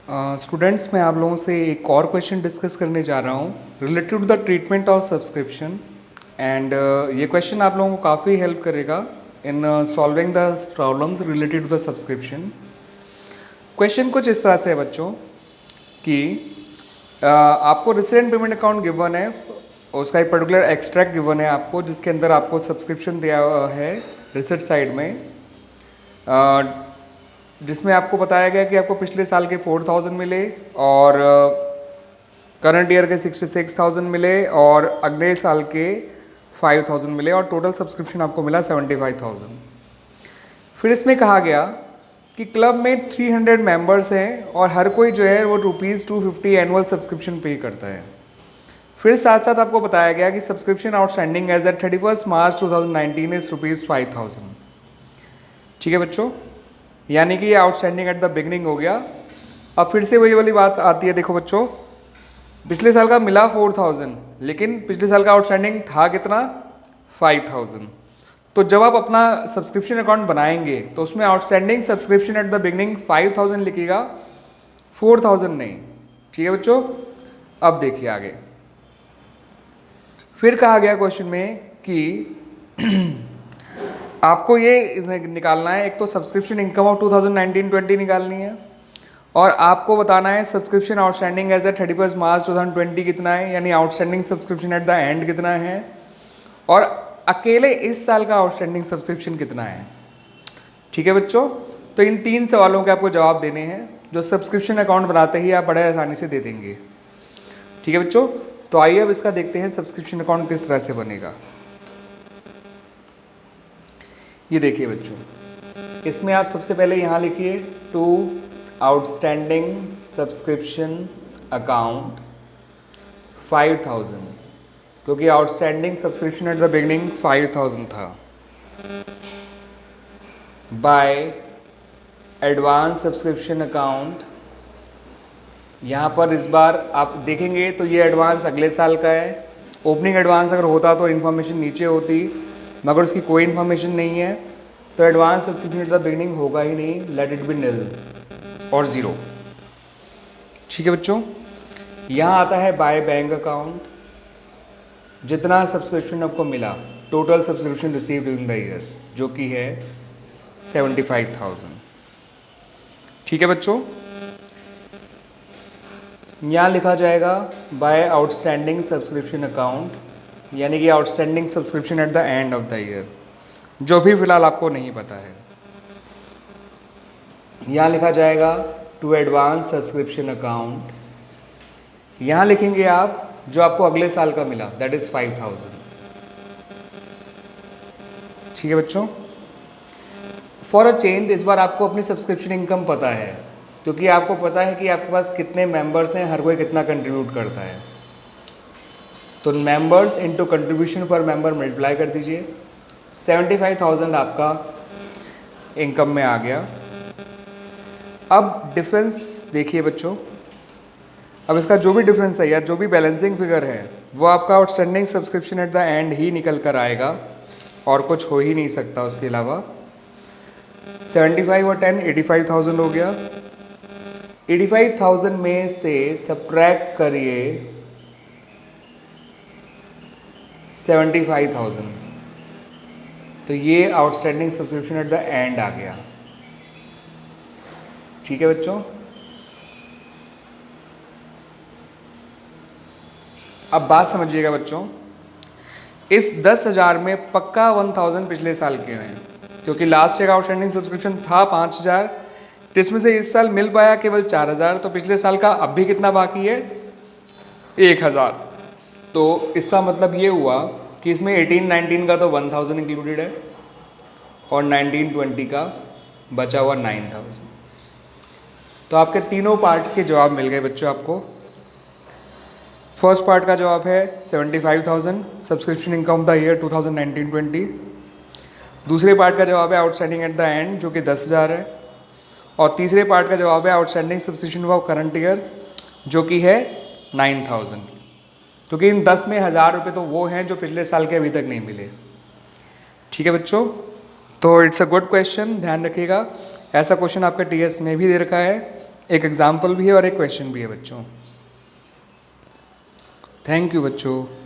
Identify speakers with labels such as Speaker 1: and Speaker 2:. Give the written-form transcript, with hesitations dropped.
Speaker 1: Students, मैं आप लोगों से एक और क्वेश्चन डिस्कस करने जा रहा हूँ related to the treatment of subscription. And ये क्वेश्चन आप लोगों को काफ़ी हेल्प करेगा in solving the problems related to the subscription. Question कुछ इस तरह से है बच्चों कि आपको रिसेंट पेमेंट अकाउंट गिवन है, उसका एक पर्टिकुलर एक्सट्रैक्ट गिवन है आपको, जिसके अंदर आपको सब्सक्रिप्शन दिया हुआ है रिसिट साइड में, जिसमें आपको बताया गया कि आपको पिछले साल के 4000 मिले और करंट ईयर के 66,000 मिले और अगले साल के 5000 मिले और टोटल सब्सक्रिप्शन आपको मिला 75,000। फिर इसमें कहा गया कि क्लब में 300 मेंबर्स हैं और हर कोई जो है वो ₹250 एनुअल सब्सक्रिप्शन पे करता है। फिर साथ साथ आपको बताया गया कि subscription outstanding as at 31 March 2019 is ₹5,000। ठीक है बच्चों, यानी कि ये आउटस्टैंडिंग एट द बिगनिंग हो गया। अब फिर से वही वाली बात आती है, देखो बच्चों, पिछले साल का मिला 4000, लेकिन पिछले साल का आउटस्टैंडिंग था कितना? 5000। तो जब आप अपना सब्सक्रिप्शन अकाउंट बनाएंगे तो उसमें outstanding subscription at the beginning 5000 लिखिएगा, 4000 नहीं। ठीक है बच्चों, अब देखिए आगे। फिर कहा गया क्वेश्चन में कि आपको ये निकालना है, एक तो सब्सक्रिप्शन इनकम ऑफ 2019-20 निकालनी है और आपको बताना है सब्सक्रिप्शन आउटस्टैंडिंग एज ए 31 मार्च 2020 कितना है, यानी outstanding subscription at the and कितना है, और अकेले इस साल का आउटस्टैंडिंग सब्सक्रिप्शन कितना है। ठीक है बच्चों, तो इन 3 सवालों के आपको जवाब देने हैं, जो सब्सक्रिप्शन अकाउंट बनाते ही आप बड़े आसानी से दे देंगे। ठीक है बच्चों, तो आइए अब इसका देखते हैं सब्सक्रिप्शन अकाउंट किस तरह से बनेगा। ये देखिए बच्चों, इसमें आप सबसे पहले यहाँ लिखिए टू आउटस्टैंडिंग सब्सक्रिप्शन अकाउंट 5000, क्योंकि outstanding subscription at the beginning 5000 था, बाय एडवांस सब्सक्रिप्शन अकाउंट। यहाँ पर इस बार आप देखेंगे तो ये एडवांस अगले साल का है। ओपनिंग एडवांस अगर होता तो इन्फॉर्मेशन नीचे होती, मगर उसकी कोई इन्फॉर्मेशन नहीं है, तो advance subscription at the beginning होगा ही नहीं, लेट इट बी निल और 0। ठीक है बच्चों, यहाँ आता है बाय बैंक अकाउंट, जितना सब्सक्रिप्शन आपको मिला, total subscription receive during the year, जो कि है 75,000। ठीक है बच्चों, यहाँ लिखा जाएगा बाय आउटस्टैंडिंग सब्सक्रिप्शन अकाउंट, यानी कि outstanding subscription at the end of the year, जो भी फिलहाल आपको नहीं पता है। यहाँ लिखा जाएगा टू एडवांस सब्सक्रिप्शन अकाउंट, यहाँ लिखेंगे आप जो आपको अगले साल का मिला, दैट इज 5000। ठीक है बच्चों, फॉर अ चेंज इस बार आपको अपनी सब्सक्रिप्शन इनकम पता है, क्योंकि आपको पता है कि आपके पास कितने मेंबर्स हैं, हर कोई कितना कंट्रीब्यूट करता है। तो मेंबर्स इनटू कंट्रीब्यूशन पर मेंबर मल्टीप्लाई कर दीजिए, 75,000 आपका इनकम में आ गया। अब डिफरेंस देखिए बच्चों, अब इसका जो भी डिफरेंस है या जो भी बैलेंसिंग फिगर है वो आपका outstanding subscription at the and he निकल कर आएगा और कुछ हो ही नहीं सकता उसके अलावा। 75 और 10 85,000 हो गया। 85,000 में से सब्ट्रैक्ट करिए 75,000, तो ये outstanding subscription at the end आ गया। ठीक है बच्चों, अब बात समझिएगा बच्चों, इस 10,000 में पक्का 1000 पिछले साल के हैं, क्योंकि लास्ट ईयर का आउटस्टैंडिंग सब्सक्रिप्शन था 5000, जिसमें से इस साल मिल पाया केवल 4000, तो पिछले साल का अब भी कितना बाकी है? 1000। तो इसका मतलब ये हुआ कि इसमें 18-19 का तो 1000 इंक्लूडेड है और 19-20 का बचा हुआ 9000। तो आपके तीनों पार्ट्स के जवाब मिल गए बच्चों आपको। फर्स्ट पार्ट का जवाब है 75,000 सब्सक्रिप्शन इनकम द ईयर 2019-20। दूसरे पार्ट का जवाब है आउटस्टैंडिंग एट द एंड, जो कि 10,000 है, और तीसरे पार्ट का जवाब है outstanding subscription for current year, जो कि है 9000। क्योंकि इन 10 में 1000 रुपये तो वो हैं जो पिछले साल के अभी तक नहीं मिले। ठीक है बच्चों, तो इट्स अ गुड क्वेश्चन, ध्यान रखिएगा। ऐसा क्वेश्चन आपका टीएस में भी दे रखा है, एक एग्जाम्पल भी है और एक क्वेश्चन भी है बच्चों। थैंक यू बच्चों।